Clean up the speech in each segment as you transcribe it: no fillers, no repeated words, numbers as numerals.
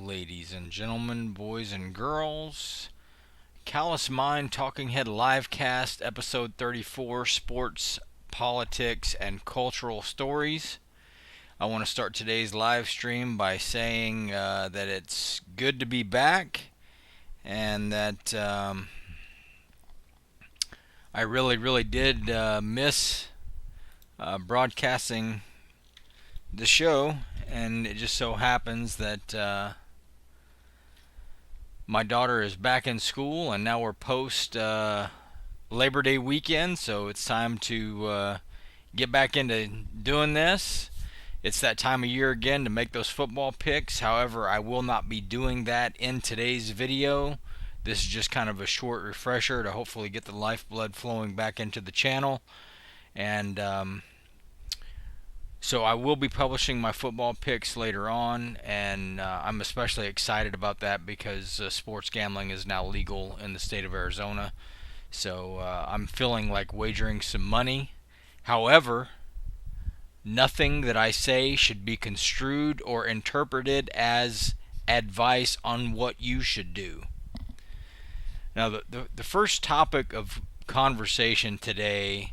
Ladies and gentlemen, boys and girls, Callous Mind Talking Head Livecast, episode 34, Sports, Politics, and Cultural Stories. I want to start today's live stream by saying that it's good to be back and that I really did miss broadcasting the show, and it just so happens that my daughter is back in school, and now we're post Labor Day weekend, so it's time to get back into doing this. It's that time of year again to make those football picks. However, I will not be doing that in today's video. This is just kind of a short refresher to hopefully get the lifeblood flowing back into the channel. And so I will be publishing my football picks later on, and I'm especially excited about that because sports gambling is now legal in the state of Arizona. So I'm feeling like wagering some money. However, nothing that I say should be construed or interpreted as advice on what you should do. Now, the first topic of conversation today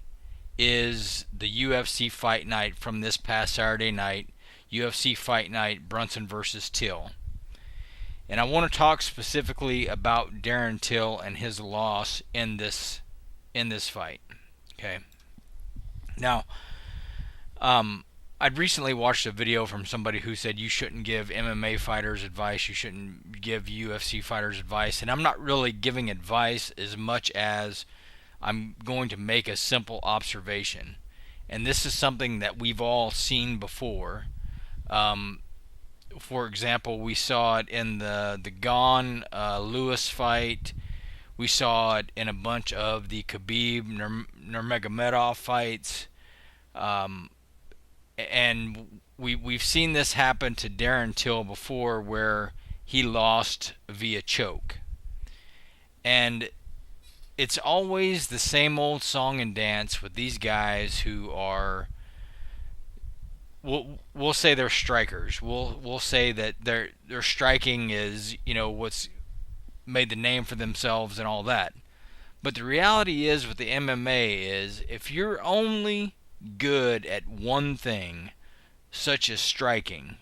is the UFC Fight Night from this past Saturday night, UFC Fight Night Brunson versus Till. And I want to talk specifically about Darren Till and his loss in this fight. Okay. Now, I'd recently watched a video from somebody who said you shouldn't give MMA fighters advice, you shouldn't give UFC fighters advice, and I'm not really giving advice as much as I'm going to make a simple observation. And this is something that we've all seen before. For example, we saw it in the Gane Lewis fight. We saw it in a bunch of the Khabib Nurmagomedov fights. And we've seen this happen to Darren Till before, where he lost via choke. And it's always the same old song and dance with these guys who are, we'll say they're strikers. We'll say that their striking is, what's made the name for themselves and all that. But the reality is with the MMA is, if you're only good at one thing, such as striking,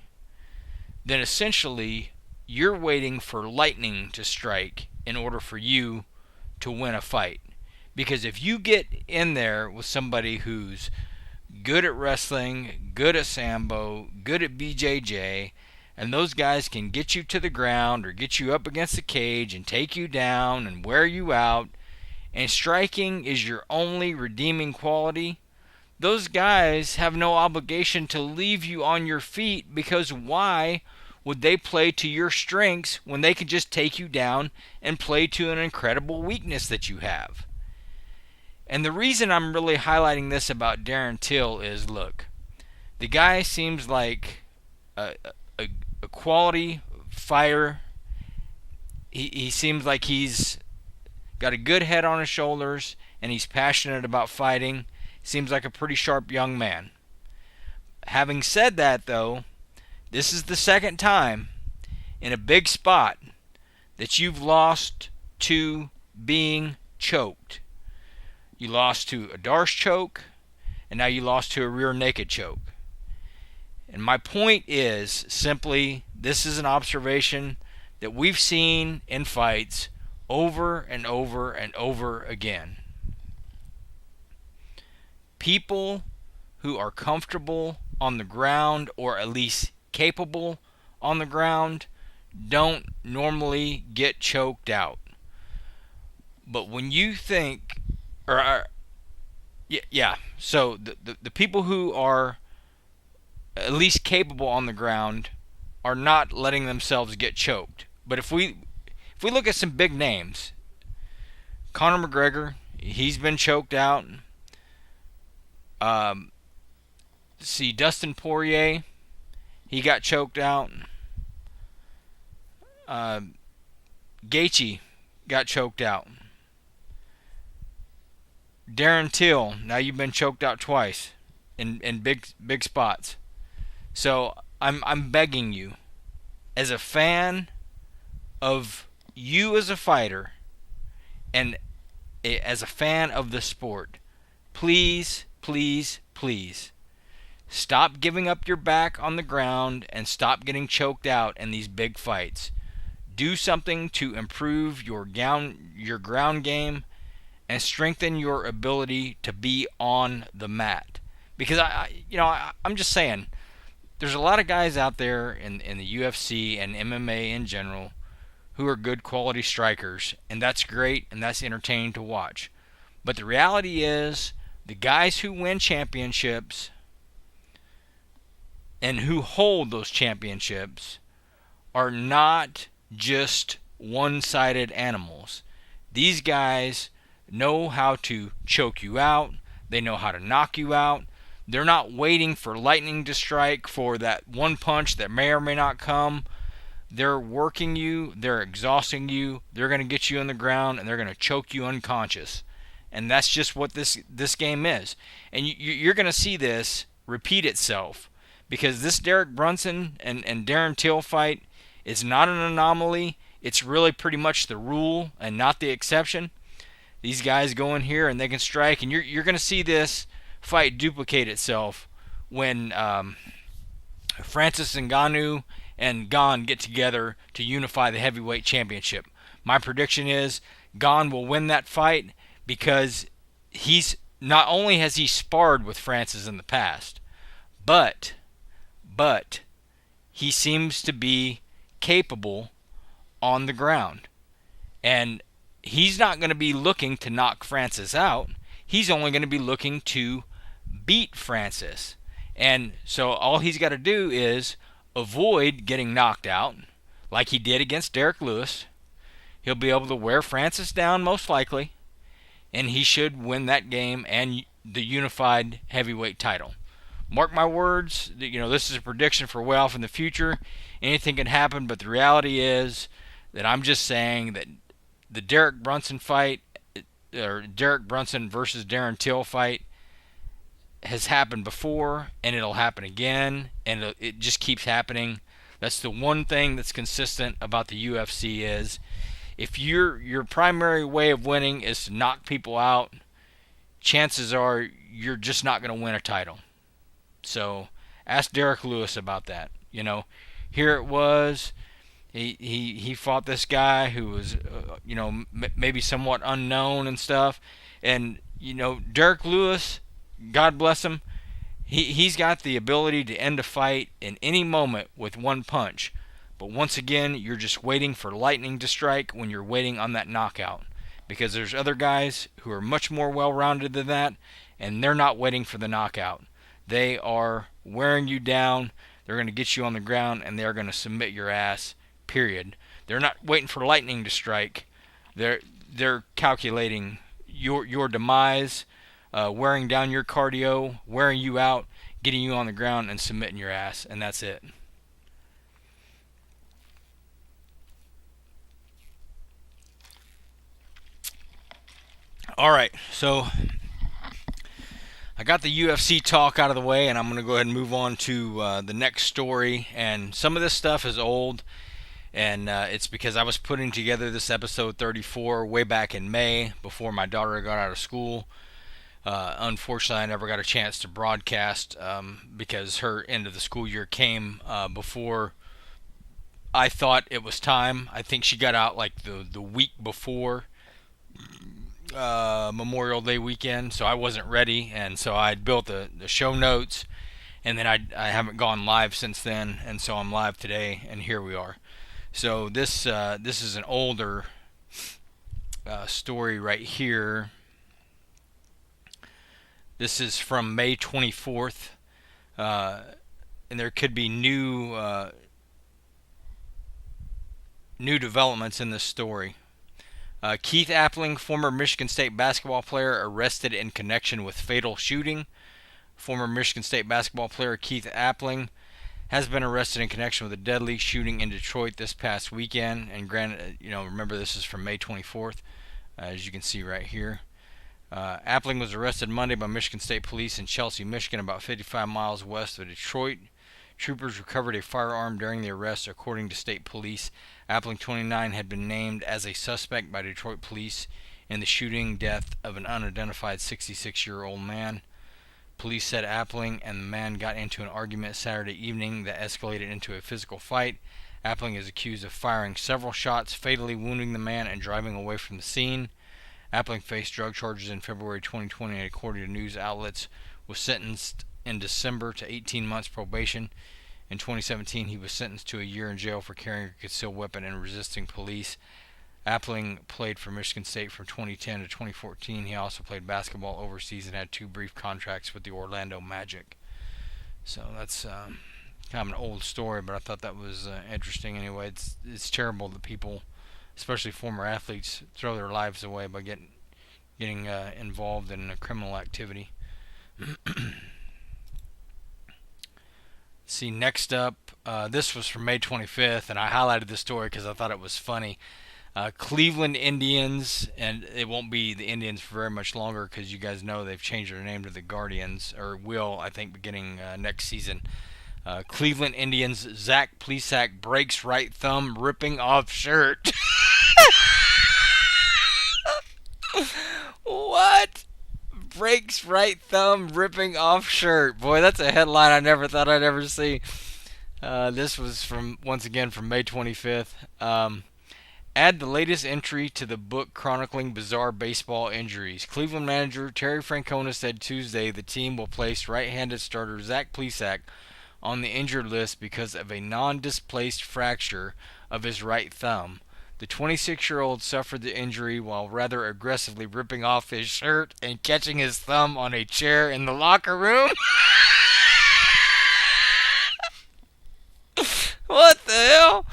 then essentially you're waiting for lightning to strike in order for you to win a fight. Because if you get in there with somebody who's good at wrestling, good at sambo, good at BJJ, and those guys can get you to the ground or get you up against the cage and take you down and wear you out, and striking is your only redeeming quality, those guys have no obligation to leave you on your feet, because why would they play to your strengths when they could just take you down and play to an incredible weakness that you have? And the reason I'm really highlighting this about Darren Till is, look, the guy seems like a quality fighter. He seems like he's got a good head on his shoulders, and he's passionate about fighting. Seems like a pretty sharp young man. Having said that, though, this is the second time in a big spot that you've lost to being choked. You lost to a Darce choke, and now you lost to a rear naked choke. And my point is simply, this is an observation that we've seen in fights over and over and over again. People who are comfortable on the ground, or at least capable on the ground, don't normally get choked out. But when you think, so the people who are at least capable on the ground are not letting themselves get choked. But if we look at some big names, Conor McGregor, he's been choked out. See, Dustin Poirier, he got choked out. Gaethje got choked out. Darren Till, now you've been choked out twice in big spots. So I'm begging you, as a fan of you as a fighter and as a fan of the sport, please, please, please stop giving up your back on the ground and stop getting choked out in these big fights. Do something to improve your ground game and strengthen your ability to be on the mat. Because I'm just saying, there's a lot of guys out there in the UFC and MMA in general who are good quality strikers, and that's great and that's entertaining to watch. But the reality is, the guys who win championships and who hold those championships are not just one-sided animals. These guys know how to choke you out. They know how to knock you out. They're not waiting for lightning to strike for that one punch that may or may not come. They're working you. They're exhausting you. They're going to get you on the ground, and they're going to choke you unconscious. And that's just what this game is. And you're going to see this repeat itself, because this Derek Brunson and Darren Till fight is not an anomaly. It's really pretty much the rule and not the exception. These guys go in here and they can strike, and you're going to see this fight duplicate itself when Francis Ngannou and Gane get together to unify the heavyweight championship. My prediction is Gane will win that fight, because he's not only has he sparred with Francis in the past, but he seems to be capable on the ground. And he's not going to be looking to knock Francis out. He's only going to be looking to beat Francis. And so all he's got to do is avoid getting knocked out, like he did against Derek Lewis. He'll be able to wear Francis down most likely, and he should win that game and the unified heavyweight title. Mark my words, this is a prediction for way off in the future. Anything can happen, but the reality is that I'm just saying that the Derek Brunson fight, or Derek Brunson versus Darren Till fight, has happened before, and it'll happen again, and it just keeps happening. That's the one thing that's consistent about the UFC is, if your primary way of winning is to knock people out, chances are you're just not going to win a title. So ask Derek Lewis about that. Here it was. He fought this guy who was, maybe somewhat unknown and stuff. And, Derek Lewis, God bless him, he's got the ability to end a fight in any moment with one punch. But once again, you're just waiting for lightning to strike when you're waiting on that knockout. Because there's other guys who are much more well-rounded than that, and they're not waiting for the knockout. They are wearing you down. They're going to get you on the ground, and they're going to submit your ass, period. They're not waiting for lightning to strike. They're calculating your demise, wearing down your cardio, wearing you out, getting you on the ground, and submitting your ass, and that's it. All right, so I got the UFC talk out of the way, and I'm going to go ahead and move on to the next story. And some of this stuff is old, and it's because I was putting together this episode 34 way back in May before my daughter got out of school. Unfortunately, I never got a chance to broadcast because her end of the school year came before I thought it was time. I think she got out like the week before Memorial Day weekend, so I wasn't ready, and so I built the show notes, and then I haven't gone live since then, and so I'm live today, and here we are. So this is an older story right here. This is from May 24th, and there could be new developments in this story. Keith Appling, former Michigan State basketball player, arrested in connection with fatal shooting. Former Michigan State basketball player Keith Appling has been arrested in connection with a deadly shooting in Detroit this past weekend. And granted, remember this is from May 24th, as you can see right here. Appling was arrested Monday by Michigan State police in Chelsea, Michigan, about 55 miles west of Detroit. Troopers recovered a firearm during the arrest, according to state police. Appling, 29, had been named as a suspect by Detroit police in the shooting death of an unidentified 66-year-old man. Police said Appling and the man got into an argument Saturday evening that escalated into a physical fight. Appling is accused of firing several shots, fatally wounding the man and driving away from the scene. Appling faced drug charges in February 2020 and, according to news outlets, was sentenced in December to 18 months probation. In 2017, he was sentenced to a year in jail for carrying a concealed weapon and resisting police. Appling played for Michigan State from 2010 to 2014. He also played basketball overseas and had 2 brief contracts with the Orlando Magic. So that's kind of an old story, but I thought that was interesting anyway. It's terrible that people, especially former athletes, throw their lives away by getting involved in a criminal activity. See, next up, this was from May 25th, and I highlighted this story because I thought it was funny. Cleveland Indians, and it won't be the Indians for very much longer because you guys know they've changed their name to the Guardians, or will, I think, beginning next season. Cleveland Indians Zach Plesac breaks right thumb ripping off shirt. What? Breaks right thumb ripping off shirt. Boy, that's a headline I never thought I'd ever see. This was once again from May 25th. Add the latest entry to the book chronicling bizarre baseball injuries. Cleveland manager Terry Francona said Tuesday the team will place right-handed starter Zach Plesac on the injured list because of a non-displaced fracture of his right thumb. The 26-year-old suffered the injury while rather aggressively ripping off his shirt and catching his thumb on a chair in the locker room. What the hell?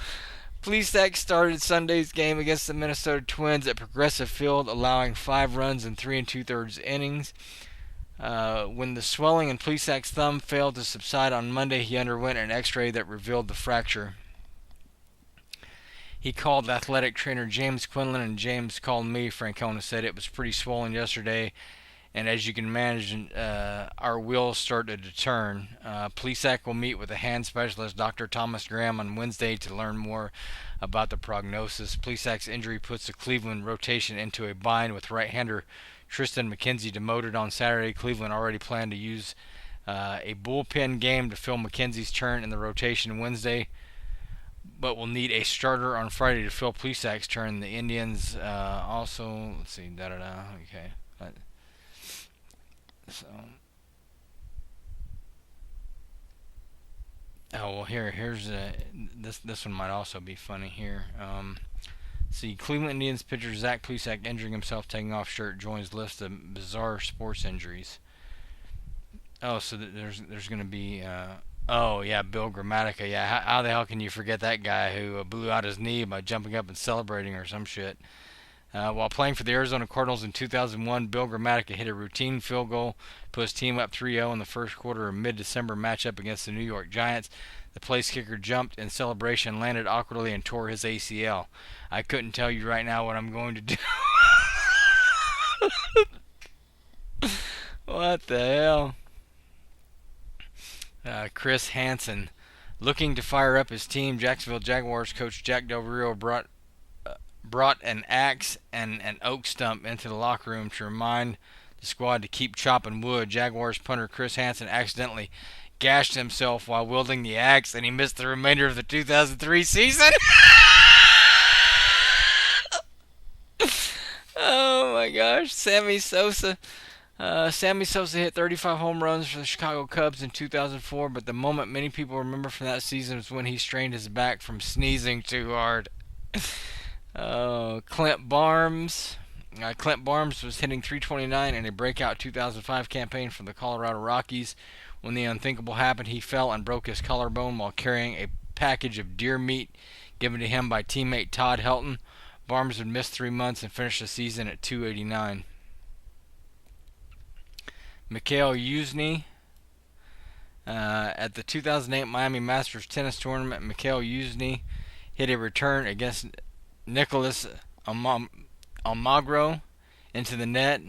Plesac started Sunday's game against the Minnesota Twins at Progressive Field, allowing 5 runs in 3 2/3 innings. When the swelling in Plesac's thumb failed to subside on Monday, he underwent an x-ray that revealed the fracture. He called athletic trainer James Quinlan, and James called me, Francona said. It was pretty swollen yesterday, and as you can imagine, our wheels started to turn. Plesac will meet with a hand specialist, Dr. Thomas Graham, on Wednesday to learn more about the prognosis. Plesac's injury puts the Cleveland rotation into a bind with right-hander Tristan McKenzie demoted on Saturday. Cleveland already planned to use a bullpen game to fill McKenzie's turn in the rotation Wednesday, but will need a starter on Friday to fill Plesac's turn. The Indians also, let's see, okay. So, well, here's this one might also be funny here. See, Cleveland Indians pitcher Zach Plesac injuring himself taking off shirt joins list of bizarre sports injuries. Oh, so there's going to be oh yeah, Bill Grammatica. Yeah, how the hell can you forget that guy who blew out his knee by jumping up and celebrating or some shit? While playing for the Arizona Cardinals in 2001, Bill Grammatica hit a routine field goal, put his team up 3-0 in the first quarter of mid-December matchup against the New York Giants. The place kicker jumped in celebration, landed awkwardly, and tore his ACL. I couldn't tell you right now what I'm going to do. What the hell? Chris Hansen. Looking to fire up his team, Jacksonville Jaguars coach Jack Del Rio brought an axe and an oak stump into the locker room to remind the squad to keep chopping wood. Jaguars punter Chris Hansen accidentally gashed himself while wielding the axe, and he missed the remainder of the 2003 season. Oh my gosh. Sammy Sosa hit 35 home runs for the Chicago Cubs in 2004, but the moment many people remember from that season was when he strained his back from sneezing too hard. Clint Barnes was hitting .329 in a breakout 2005 campaign for the Colorado Rockies. When the unthinkable happened, he fell and broke his collarbone while carrying a package of deer meat given to him by teammate Todd Helton. Barnes would miss 3 months and finish the season at .289. Mikhail Yuzny. At the 2008 Miami Masters tennis tournament, Mikhail Yuzny hit a return against Nicholas Almagro into the net.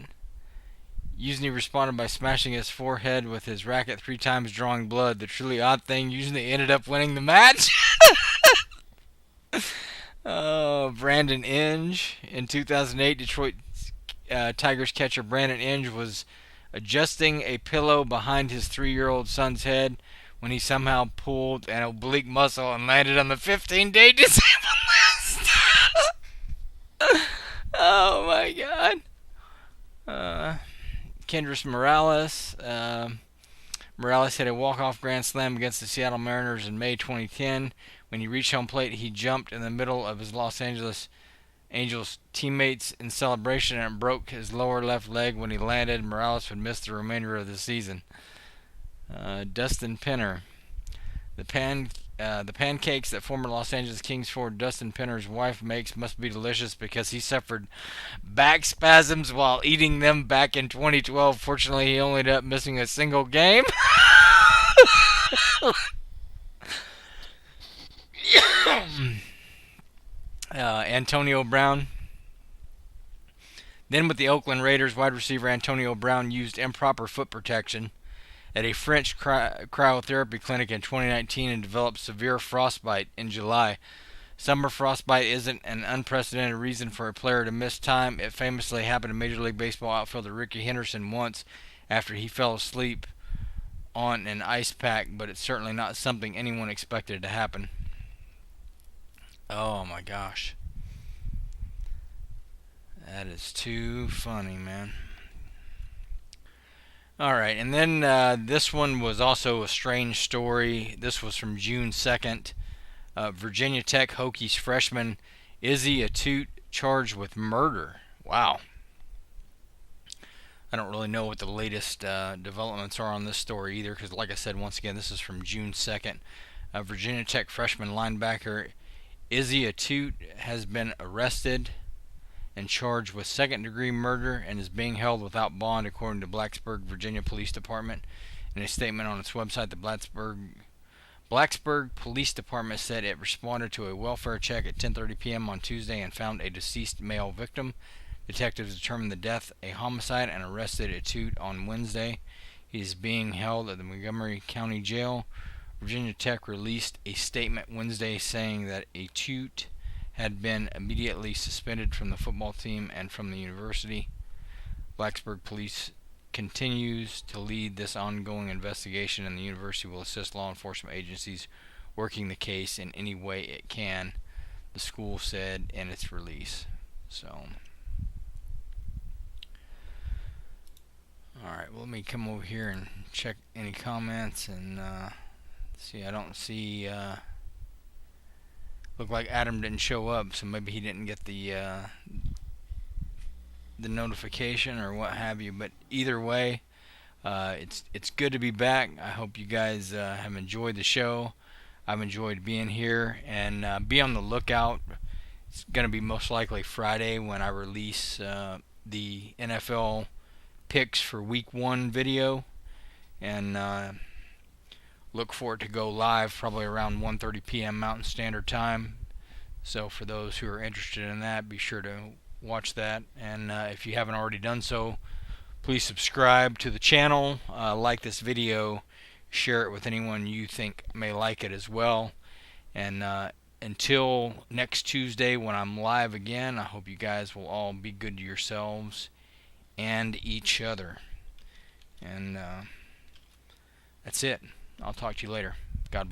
Usually responded by smashing his forehead with his racket 3 times, drawing blood. The truly odd thing, usually ended up winning the match. Brandon Inge. In 2008, Detroit Tigers catcher Brandon Inge was adjusting a pillow behind his 3-year-old son's head when he somehow pulled an oblique muscle and landed on the 15-day disabled list. Oh my God. Kendrys Morales. Morales hit a walk-off grand slam against the Seattle Mariners in May 2010. When he reached home plate, he jumped in the middle of his Los Angeles Angels teammates in celebration and broke his lower left leg when he landed. Morales would miss the remainder of the season. Dustin Penner. The pancakes that former Los Angeles Kings forward Dustin Penner's wife makes must be delicious because he suffered back spasms while eating them back in 2012. Fortunately, he only ended up missing a single game. Antonio Brown. Then with the Oakland Raiders, wide receiver Antonio Brown used improper foot protection at a French cryotherapy clinic in 2019 and developed severe frostbite in July. Summer frostbite isn't an unprecedented reason for a player to miss time. It famously happened to Major League Baseball outfielder Ricky Henderson once after he fell asleep on an ice pack, but it's certainly not something anyone expected to happen. Oh my gosh. That is too funny, man. Alright, and then this one was also a strange story. This was from June 2nd. Virginia Tech Hokies freshman Isi Etute charged with murder. Wow. I don't really know what the latest developments are on this story either, because like I said, once again, this is from June 2nd. Virginia Tech freshman linebacker Isi Etute has been arrested and charged with second-degree murder and is being held without bond, according to Blacksburg, Virginia Police Department. In a statement on its website, the Blacksburg Police Department said it responded to a welfare check at 10:30 p.m. on Tuesday and found a deceased male victim. Detectives determined the death a homicide and arrested Etute on Wednesday. He is being held at the Montgomery County Jail. Virginia Tech released a statement Wednesday saying that Etute had been immediately suspended from the football team and from the university. Blacksburg Police continues to lead this ongoing investigation, and the university will assist law enforcement agencies working the case in any way it can, the school said in its release. So, alright, well, let me come over here and check any comments and see. I don't see looked like Adam didn't show up, so maybe he didn't get the notification or what have you. But either way, it's good to be back. I hope you guys have enjoyed the show. I've enjoyed being here, and be on the lookout. It's going to be most likely Friday when I release the NFL picks for Week 1 video, and look for it to go live probably around 1:30 p.m. Mountain Standard Time. So for those who are interested in that, be sure to watch that. And if you haven't already done so, please subscribe to the channel, like this video, share it with anyone you think may like it as well. And until next Tuesday when I'm live again, I hope you guys will all be good to yourselves and each other. And that's it. I'll talk to you later. God bless.